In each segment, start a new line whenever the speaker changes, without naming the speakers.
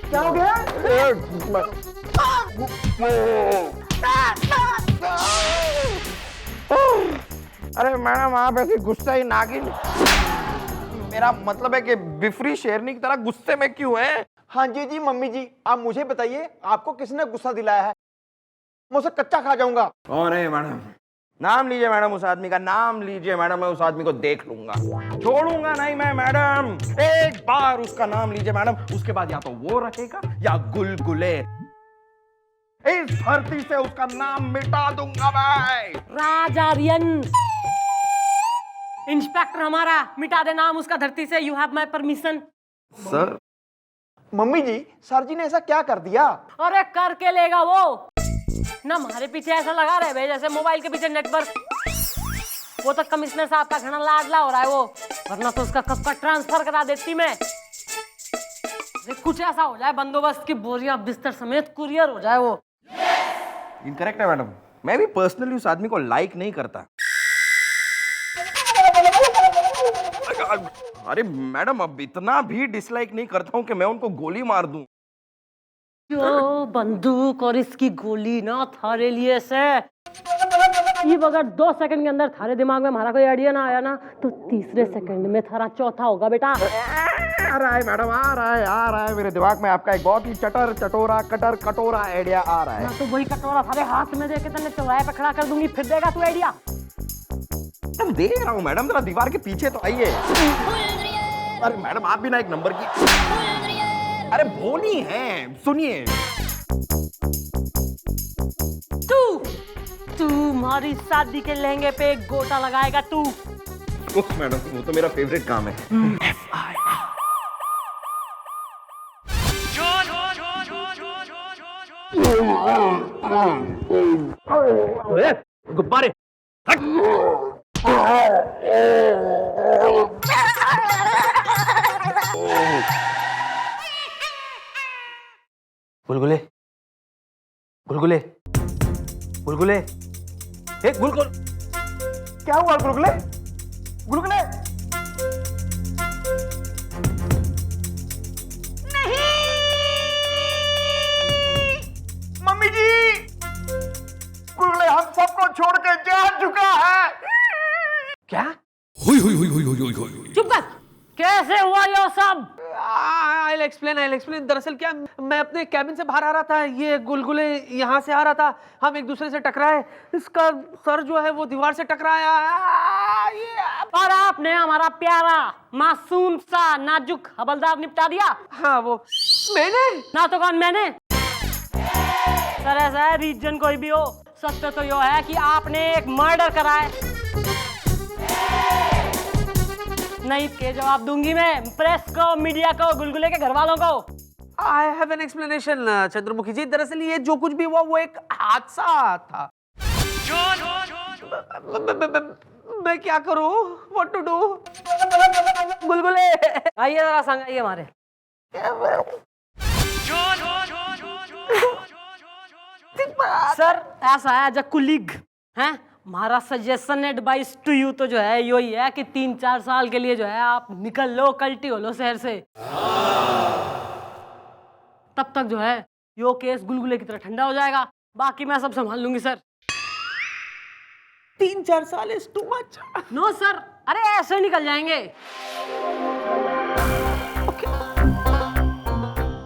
क्या हो गया?
अरे मैडम आप ऐसी गुस्सा ही नागिन। मेरा मतलब है कि बिफरी शेरनी की तरह गुस्से में क्यों है?
हाँ जी जी मम्मी जी, आप मुझे बताइए आपको किसने गुस्सा दिलाया है? मैं उसे कच्चा खा जाऊंगा।
अरे मैडम नाम लीजिए मैडम, उस आदमी का नाम लीजिए मैडम, मैं उस आदमी को देख लूंगा, छोड़ूंगा नहीं मैं मैडम। एक बार उसका नाम लीजिए मैडम, उसके बाद या तो वो रहेगा या गुलगुले। इस धरती से उसका नाम मिटा दूंगा मैं।
राजारियन इंस्पेक्टर हमारा, मिटा दे नाम उसका धरती से। You have my permission.
Sir
mummy ji, sir ji ने ऐसा क्या कर दिया?
अरे करके लेगा वो ना, हमारे पीछे ऐसा लगा रहे भाई जैसे मोबाइल के पीछे नेटवर्क। वो तो कमिश्नर साहब का घना लाडला हो रहा है वो, वरना तो उसका कब का ट्रांसफर करा देती मैं। कुछ ऐसा हो जाए बंदोबस्त की बोरियां बिस्तर समेत कुरियर हो जाए वो।
इनकरेक्ट है मैडम, मैं भी पर्सनली उस आदमी को लाइक नहीं करता। अरे मैडम अब इतना भी डिसलाइक नहीं करता हूं कि मैं उनको गोली मार दूं।
जो बंदूक और इसकी गोली ना थारे लिए से, ये अगर 2 सेकंड के अंदर थारे दिमाग में हमारा कोई आइडिया ना आया ना, तो तीसरे सेकंड में थारा चौथा होगा बेटा।
आ रहा है मैडम, आ रहा है मेरे दिमाग में आपका एक बहुत ही चटर चटोरा कटर कटोरा आइडिया आ रहा है।
मैं तो वही कटोरा थारे हाथ में देके तने चौराहे पे खड़ा कर दूंगी, फिर देगा तू आइडिया।
मैं दे रहा हूँ मैडम, जरा दीवार के पीछे तो आइए। अरे मैडम आप भी ना एक नंबर की, अरे बोली है सुनिए।
तू हमारी शादी के लहंगे पे एक गोटा लगाएगा तू।
उफ मैडम वो तो मेरा फेवरेट काम है।
गुब्बारे गुलगुले गुलगुले गुलगुले, एक गुलगुल।
क्या हुआ गुलगुले? गुलगुले नहीं, मम्मी जी, गुलगुले हम सबको छोड़ के जा चुका है।
क्या?
चुप कर, कैसे हुआ ये सब?
I'll explain। दरअसल क्या, मैं अपने कैबिन से बाहर आ रहा था, ये गुलगुले यहाँ से आ रहा था, हम एक दूसरे से टकराए, इसका सर जो है वो दीवार से टकराया।
और आपने हमारा प्यारा मासूम सा नाजुक हवलदार निपटा दिया।
हाँ वो मैंने
ना तो कौन मैंने। सर ऐसा है, रीजन कोई भी हो, सत्य तो यो है कि आपने एक मर्डर करा है। नहीं के जवाब दूंगी मैं प्रेस को, मीडिया को, गुलगुले के घर वालों को।
I have an explanation, Chandramukhi जी। दरअसल ये जो कुछ भी हुआ वो एक हादसा था। मैं क्या करूं? What to do? गुलगुले
आइए जरा संग आइए हमारे। सर ऐसा है, एज अ कुलीग हैं, हमारा सजेशन एडवाइस टू यू तो जो है यो ही है कि 3-4 साल के लिए जो है आप निकल लो, कल्टी हो लो शहर से। तब तक जो है यो केस गुलगुले की तरह ठंडा हो जाएगा, बाकी मैं सब संभाल लूंगी सर।
3-4 साल is too much.
No sir, अरे ऐसे निकल जाएंगे।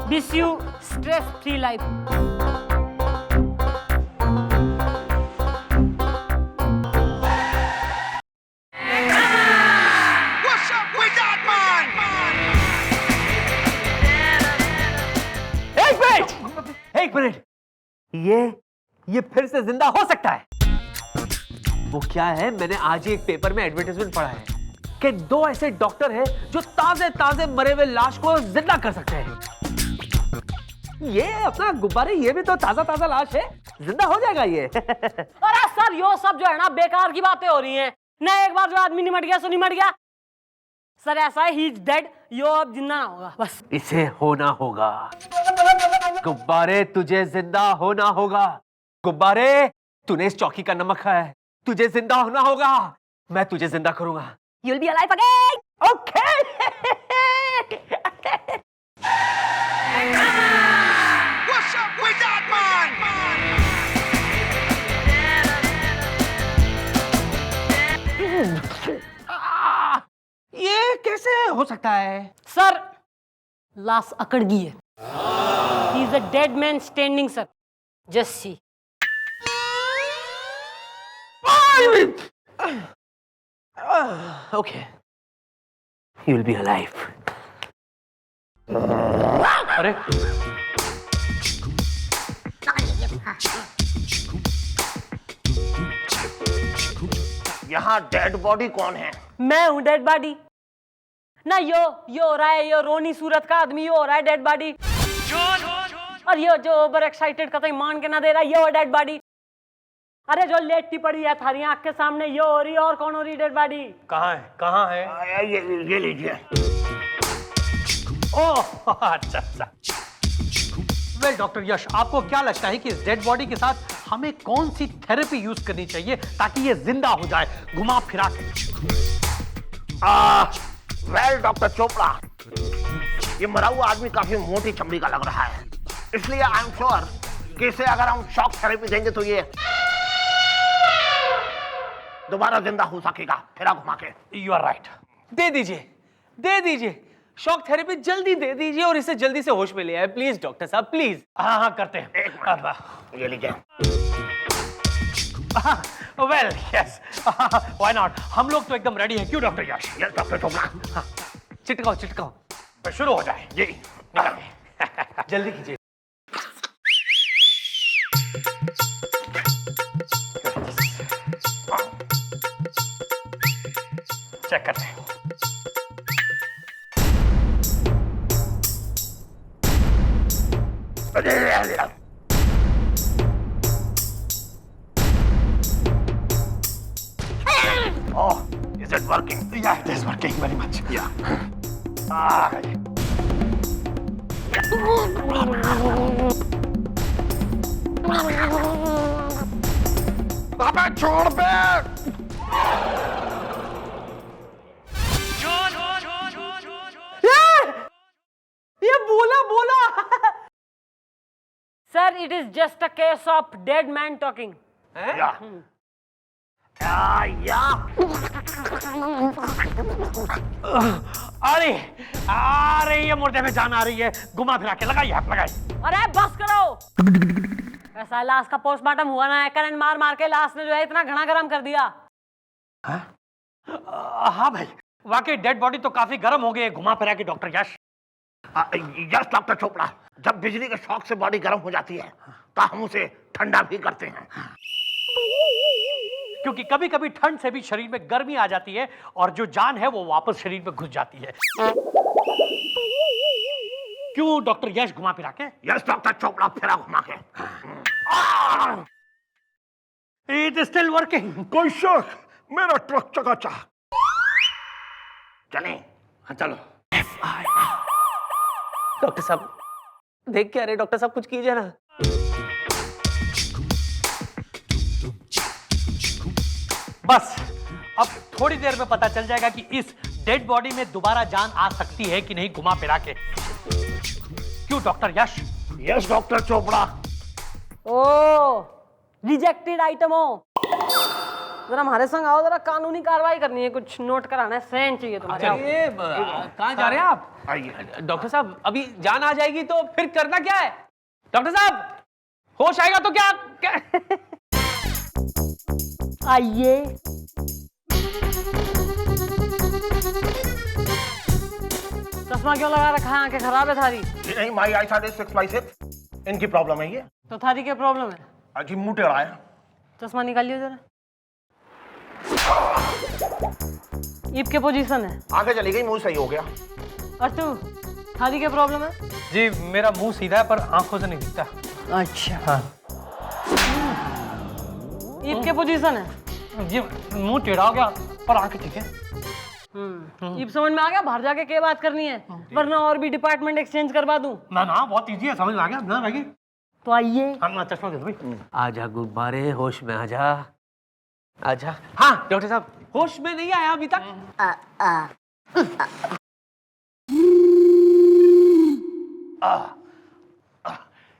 Wish you stress free life.
एक मिनट, ये फिर से जिंदा हो सकता है। वो क्या है, मैंने आज ही एक पेपर में एडवर्टाइजमेंट पढ़ा है कि 2 ऐसे डॉक्टर हैं जो ताजे ताजे मरे हुए लाश को जिंदा कर सकते हैं। ये अपना गुब्बारे, ये भी तो ताजा ताजा लाश है, जिंदा हो जाएगा ये।
अरे सर यो सब जो है ना बेकार की बातें हो रही हैं ना। एक बार जो आदमी निमट गया सो निमट गया सर। ऐसा है, ही इज डेड, यो अब जिंदा ना होगा बस।
इसे होना होगा गुब्बारे, तुझे जिंदा होना होगा। गुब्बारे, तूने इस चौकी का नमक खाया है, तुझे जिंदा होना होगा। मैं तुझे जिंदा करूंगा,
You'll be alive again.
Okay.
What's up with that man?
ये कैसे हो सकता है?
सर, लाश अकड़ गई है. He is a dead man standing, sir. Just see.
Okay. You'll be alive. अरे
यहाँ डेड बॉडी कौन है?
मैं हूँ डेड बॉडी. ना यो हो रहा है, यो रोनी सूरत का आदमी, यो हो रहा है डेड बॉडी. और यो जो ओवर एक्साइटेड कतई मान के ना दे रहा है, यो डेड बॉडी. अरे जो लेटी पड़ी है थारी आंख के सामने, यो हो रही है. और कौन हो रही डेड बॉडी?
कहाँ है? कहाँ है?
ये लीजिए.
ओह अच्छा अच्छा. वेल डॉक्टर यश, आपको क्या लगता है कि इस डेड बॉडी के साथ हमें कौन सी थेरेपी यूज करनी चाहिए ताकि ये जिंदा हो जाए घुमा फिरा के?
वेल डॉक्टर चोपड़ा, ये मरा हुआ आदमी काफी मोटी चमड़ी का लग रहा है, इसलिए आई एम श्योर कि इसे अगर हम शॉक थेरेपी देंगे तो ये दोबारा जिंदा हो सकेगा फिरा घुमा के.
You are right. दे दीजिए शॉक थेरेपी जल्दी दे दीजिए और इसे जल्दी से होश में ले आए प्लीज डॉक्टर साहब प्लीज. हाँ करते हैं.
एक मिनट, ये लीजिए.
Well yes, why not. हम लोग तो एकदम रेडी हैं. क्यों doctor Yash?
Yes doctor Chopra.
चिटकाओ तो शुरू हो जाए.
जी
जल्दी कीजिए. चेक करते हैं.
Oh, is it working?
Yeah, it is working very much.
Yeah. अबे छोड़ बे.
ये बोला. Sir, it is just a case of dead man talking.
Yeah.
अरे ये मुर्दे में जान आ रही है. घुमा फिरा के लगाइए.
अरे बस करो. ऐसा लाश का पोस्टमार्टम हुआ ना है, करंट मार के लाश ने जो है इतना घना गरम कर दिया.
हाँ भाई, वाकई डेड बॉडी तो काफी गर्म हो गई है घुमा फिरा के doctor Yash.
Yes doctor Chopra, जब बिजली के शॉक से बॉडी गर्म हो जाती है तो हम उसे ठंडा भी करते हैं.
क्योंकि कभी कभी ठंड से भी शरीर में गर्मी आ जाती है और जो जान है वो वापस शरीर में घुस जाती है. क्यों डॉक्टर यश घुमा फिरा के?
यस डॉक्टर चोपड़ा, फिरा घुमा के.
It is still working.
कोई शक, मेरा ट्रक चकाचक. चलें? हाँ चलो.
डॉक्टर साहब देख क्या रहे? डॉक्टर साहब कुछ कीजिए ना. बस अब थोड़ी देर में पता चल जाएगा कि इस डेड बॉडी में दोबारा जान आ सकती है कि नहीं घुमा फिरा के. क्यों doctor Yash?
Yes doctor Chopra.
ओ रिजेक्टेड आइटम हो. जरा हमारे संग आओ, जरा कानूनी कार्रवाई करनी है, कुछ नोट कराना है, साइन चाहिए तुम्हारे.
ये कहाँ जा रहे हैं आप?
आइए.
डॉक्टर साहब अभी जान आ जाएगी तो फिर करना क्या है? डॉक्टर साहब होश आएगा तो क्या?
आइए. चश्मा क्यों लगा रखा है? आंखें खराब है थारी?
नहीं, माई आई साइड इज 6/6. इनकी प्रॉब्लम है ये.
तो थारी क्या प्रॉब्लम है?
अजी मुंह टेढ़ा है.
चश्मा निकालिए जरा. ईप के पोजीशन है.
आंखें चली गई, मुंह सही हो गया.
और तू, थारी क्या प्रॉब्लम है?
जी मेरा मुंह सीधा है पर आंखों से नहीं दिखता.
अच्छा.
हाँ.
ईप के पोजीशन है.
जी मुंह टेढ़ा हो गया पर आंखें ठीक है.
ईप समझ में आ गया? बाहर जाके क्या बात करनी है, वरना और भी डिपार्टमेंट एक्सचेंज करवा दूं.
ना बहुत इजी है, समझ में आ गया ना भाई.
तो आइए.
हम चश्मा दे दो भाई. आजा गुब्बारे, होश में आजा. हाँ डॉक्टर साहब होश में नहीं आया अभी तक?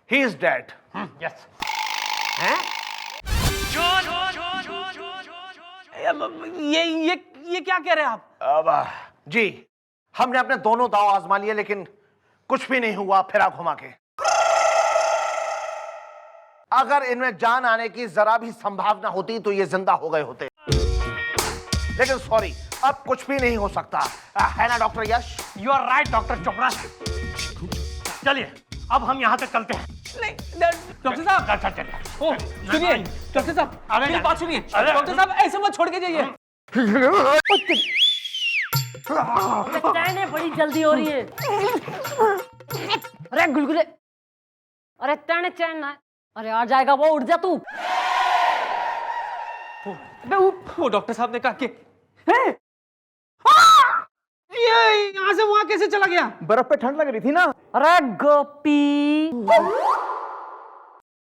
He is dead. यस।
हैं? ये क्या कह रहे हैं आप?
अब जी, हमने अपने दोनों दांव आजमा लिए लेकिन कुछ भी नहीं हुआ फिरा घुमा के। अगर इनमें जान आने की जरा भी संभावना होती तो ये जिंदा हो गए होते, लेकिन सॉरी, अब कुछ भी नहीं हो सकता, है ना doctor Yash?
You are right doctor Chopra. चलिए अब हम यहाँ से चलते हैं।
नहीं डॉक्टर साहब, ओ सुनिए डॉक्टर साहब,
अरे
मेरी बात सुनिए।
अरे
डॉक्टर साहब ऐसे मत छोड़ के जाइए।
टहने बड़ी जल्दी हो रही है। अरे गुलगुले, अरे टहने चैन ना, अरे आ जाएगा वो, उठ जा तू।
वो डॉक्टर साहब ने कहा कि ये यहाँ से वहां कैसे चला गया?
बर्फ पे ठंड लग रही थी ना।
अरे गोपी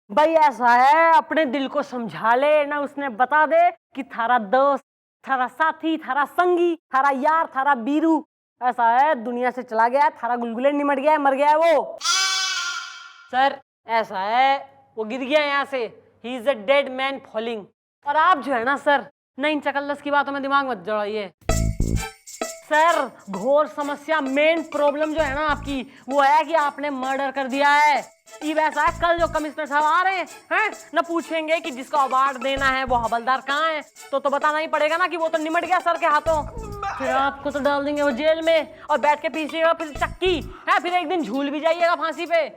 भाई, ऐसा है, अपने दिल को समझा ले ना, उसने बता दे कि थारा दोस्त, थारा साथी, थारा संगी, थारा यार, थारा बीरू ऐसा है, दुनिया से चला गया है, थारा गुलगुले निमट गया है, मर गया है वो। सर ऐसा है, वो गिर गया यहाँ से, he is a dead man falling. और आप जो है ना सर, नई इन चकल्लस की बातों में दिमाग मत जड़ाइए सर। घोर समस्या, मेन प्रॉब्लम जो है ना आपकी, वो है कि आपने मर्डर कर दिया है। ये वैसा है, कल जो कमिश्नर साहब आ रहे हैं न, पूछेंगे कि जिसको अवार्ड देना है वो हवलदार कहाँ है, तो बताना ही पड़ेगा ना कि वो तो निमट गया सर के हाथों। फिर आपको तो डाल देंगे वो जेल में और बैठ के पीसिएगा फिर चक्की है, फिर एक दिन झूल भी जाइएगा फांसी पे।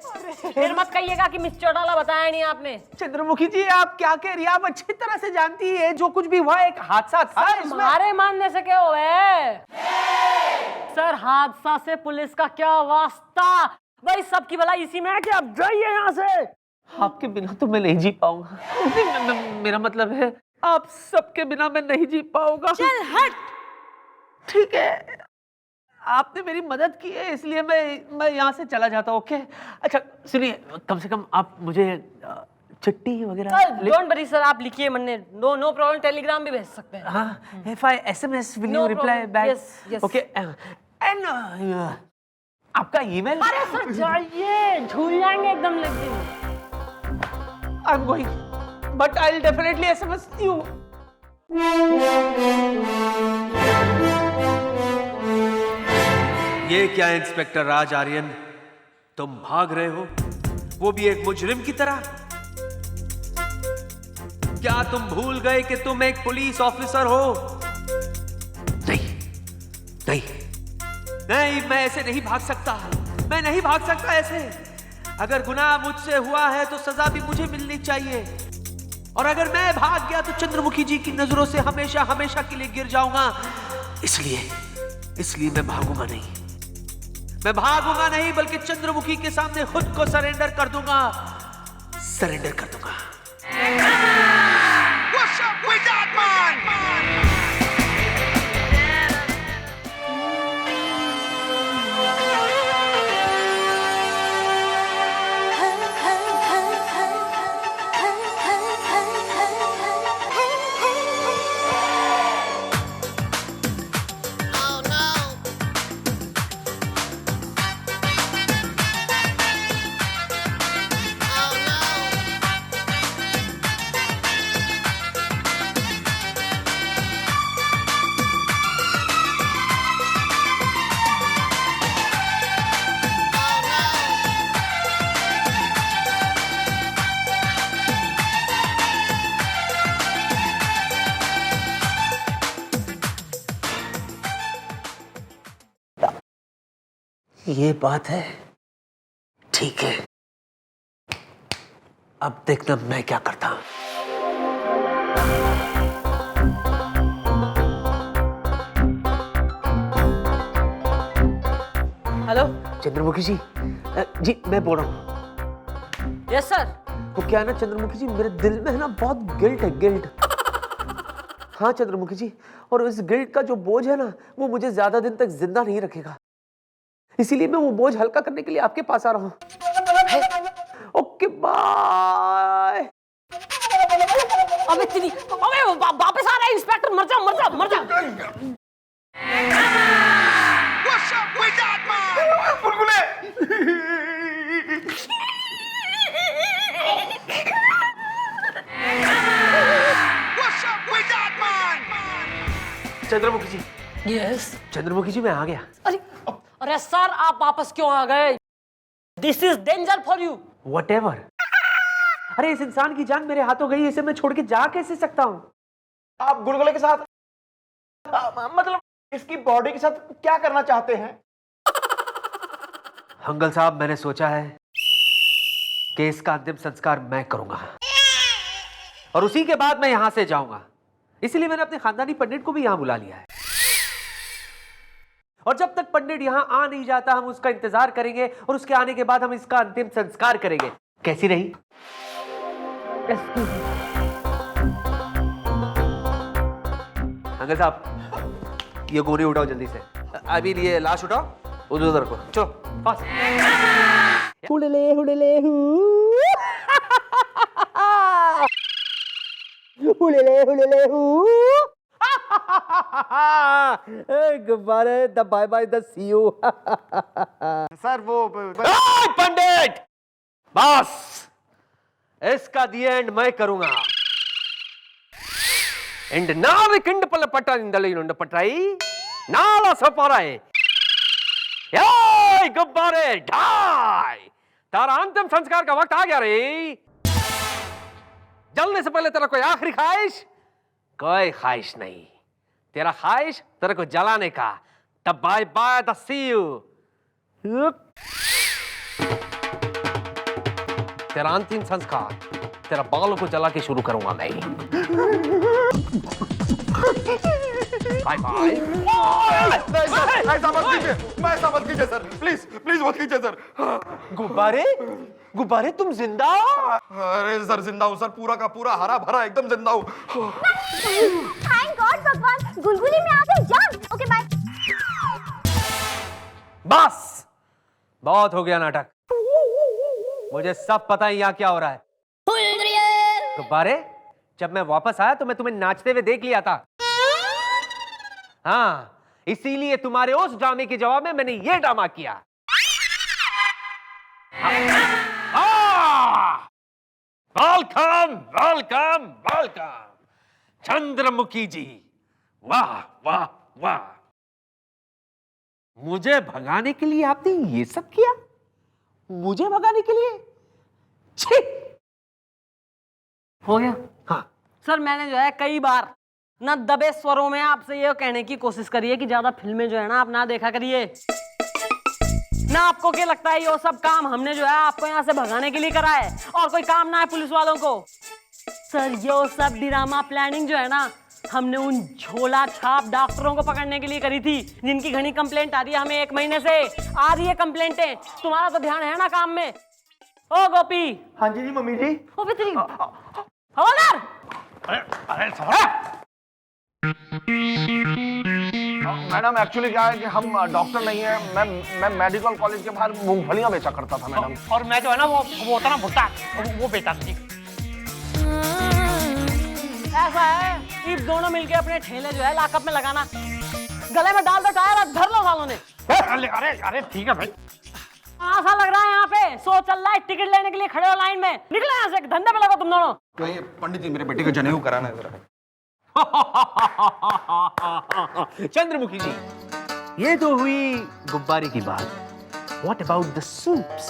फिर मत कहिएगा कि मिस चौटाला बताया नहीं आपने।
चंद्रमुखी जी आप क्या कह रही हैं? आप अच्छी तरह से जानती है जो कुछ भी हुआ एक हादसा था।
हमारे मानने से क्या हुआ है सर? हादसा से पुलिस का क्या वास्ता? भाई सबकी भलाई इसी में है कि आप जाइए यहाँ से।
आपके बिना तो मैं नहीं जी पाऊंगा। मेरा मतलब है आप सबके बिना मैं नहीं जी पाऊंगा।
चल हट।
ठीक है, आपने मेरी मदद की है इसलिए मैं यहाँ से चला जाता हूँ। ओके अच्छा सुनिए, कम से कम आप मुझे चिट्ठी वगैरह।
डोंट वरी सर, आप लिखिए, मन्ने नो प्रॉब्लम, टेलीग्राम भी भेज सकते हैं।
हाँ, if I SMS will you
No
reply
problem.
back?
Yes, yes.
Okay, and आपका ईमेल?
अरे सर जाइए, झूल जाएंगे एकदम लेकिन।
I'm going, but I'll definitely SMS you.
ये क्या इंस्पेक्टर राज आर्यन, तुम भाग रहे हो, वो भी एक मुजरिम की तरह? क्या तुम भूल गए कि तुम एक पुलिस ऑफिसर हो? नहीं नहीं नहीं, मैं ऐसे नहीं भाग सकता, मैं नहीं भाग सकता ऐसे। अगर गुनाह मुझसे हुआ है तो सजा भी मुझे मिलनी चाहिए, और अगर मैं भाग गया तो चंद्रमुखी जी की नजरों से हमेशा हमेशा के लिए गिर जाऊंगा। इसलिए मैं भागूंगा नहीं, मैं भागूंगा नहीं, बल्कि चंद्रमुखी के सामने खुद को सरेंडर कर दूंगा, सरेंडर कर दूंगा। What's up with that man?
ये बात है, ठीक है, अब देखना मैं क्या करता हूं।
हेलो
चंद्रमुखी जी, जी मैं बोल रहा हूँ।
Yes sir.
वो क्या है ना चंद्रमुखी जी, मेरे दिल में है ना बहुत गिल्ट है, गिल्ट। हाँ चंद्रमुखी जी, और इस गिल्ट का जो बोझ है ना, वो मुझे ज्यादा दिन तक जिंदा नहीं रखेगा, इसीलिए मैं वो बोझ हल्का करने के लिए आपके पास आ रहा हूं। Okay bye.
अबे तेरी, अबे वापस आ रहा है इंस्पेक्टर, मर जा मर जा मर जा।
चंद्रमुखी जी,
यस।
चंद्रमुखी जी मैं आ गया।
अरे अरे सर, आप वापस क्यों आ गए? This is danger for you.
Whatever. अरे इस इंसान की जान मेरे हाथों गई, इसे मैं छोड़ के जा कैसे सकता हूँ?
आप गुलगुले के साथ मतलब इसकी बॉडी के साथ क्या करना चाहते हैं?
हंगल साहब, मैंने सोचा है कि इसका अंतिम संस्कार मैं करूंगा और उसी के बाद मैं यहां से जाऊंगा। इसीलिए मैंने अपने खानदानी पंडित को भी यहां बुला लिया है। और जब तक पंडित यहां आ नहीं जाता, हम उसका इंतजार करेंगे और उसके आने के बाद हम इसका अंतिम संस्कार करेंगे। कैसी रही? अंकल साहब, ये गोली उठाओ जल्दी से।
अभी ये लाश उठाओ,
उधर को चलो फास्ट।
हुडले हुडले हु, हुडले हुडले हु।
गुब्बारे द bye bye the see you.
Sir वो
पंडित, बस इसका दी एंड मैं करूंगा। इंड नाल किंड पल पट्टा इंदली नुंड पट्टाई नाला सपाराए। याय गुब्बारे ढाई, तारा अंतिम संस्कार का वक्त आ गया रे। जलने से पहले तेरा कोई आखिरी ख्वाहिश? कोई ख्वाहिश नहीं। तेरा ख्वाहिश तेरे को जलाने का। तब bye bye the see you. तेरा अंतिम संस्कार तेरा बालों को जला के शुरू करूंगा मैं। Bye bye.
ऐसा मत कीजिए सर, प्लीज प्लीज मत कीजिए सर।
गुब्बारे, गुब्बारे तुम जिंदा?
अरे सर जिंदा हूँ सर, पूरा का पूरा हरा भरा एकदम जिंदा हूँ।
थैंक गॉड भगवान, गुलगुली में आ गई जान। Okay bye.
बस बहुत हो गया नाटक। मुझे सब पता है यहाँ क्या हो रहा है। गुब्बारे, जब मैं वापस आया तो मैं तुम्हें नाचते हुए देख लिया था। हाँ, इसीलिए तुम्हारे उस ड्रामे के जवाब में मैंने ये ड्रामा किया। वेलकम वेलकम वेलकम चंद्रमुखी जी। वाह वाह वाह, मुझे भगाने के लिए आपने ये सब किया? मुझे भगाने के लिए? छी!
हो गया।
हाँ,
सर मैंने जो है कई बार ना दबे स्वरों में आपसे ये कहने की कोशिश करी है कि ज्यादा फिल्में जो है ना आप ना देखा करिए। ना आपको क्या लगता है ये सब काम हमने जो है आपको यहाँ से भगाने के लिए करा है और कोई काम ना है पुलिस वालों को? सर ये सब ड्रामा प्लानिंग जो है ना हमने उन झोला छाप डॉक्टरों को पकड़ने के लिए करी थी, जिनकी घनी कंप्लेंट आ रही है हमें 1 महीने से। आ रही है कंप्लेंटें। तुम्हारा तो ध्यान है ना काम में। ओ गोपी।
हाँ जी मम्मी जी।
ओ बेतरी हवलदार।
अरे साहब,
मैडम एक्चुअली क्या है कि हम डॉक्टर नहीं है। मैं मेडिकल कॉलेज के बाहर मूंगफलियां बेचा करता था मैडम।
और मैं जो है ना वो होता ना भुट्टा, वो बेटा जी।
ऐसा है, ये दोनों मिलके अपने ठेले जो है लॉकअप में लगाना, गले में डाल दो टायर और धर लो सालों ने।
अरे अरे ठीक है भाई।
ऐसा लग रहा है यहाँ पे सो चल रहा है, टिकट लेने के लिए खड़े हो लाइन में। निकलो यहाँ से, धंधे में लगो तुम दोनों।
तो ये पंडित जी मेरे बेटे को जनेऊ कराना है जरा।
चंद्रमुखी जी, ये तो हुई गुब्बारे की बात। What about the soups?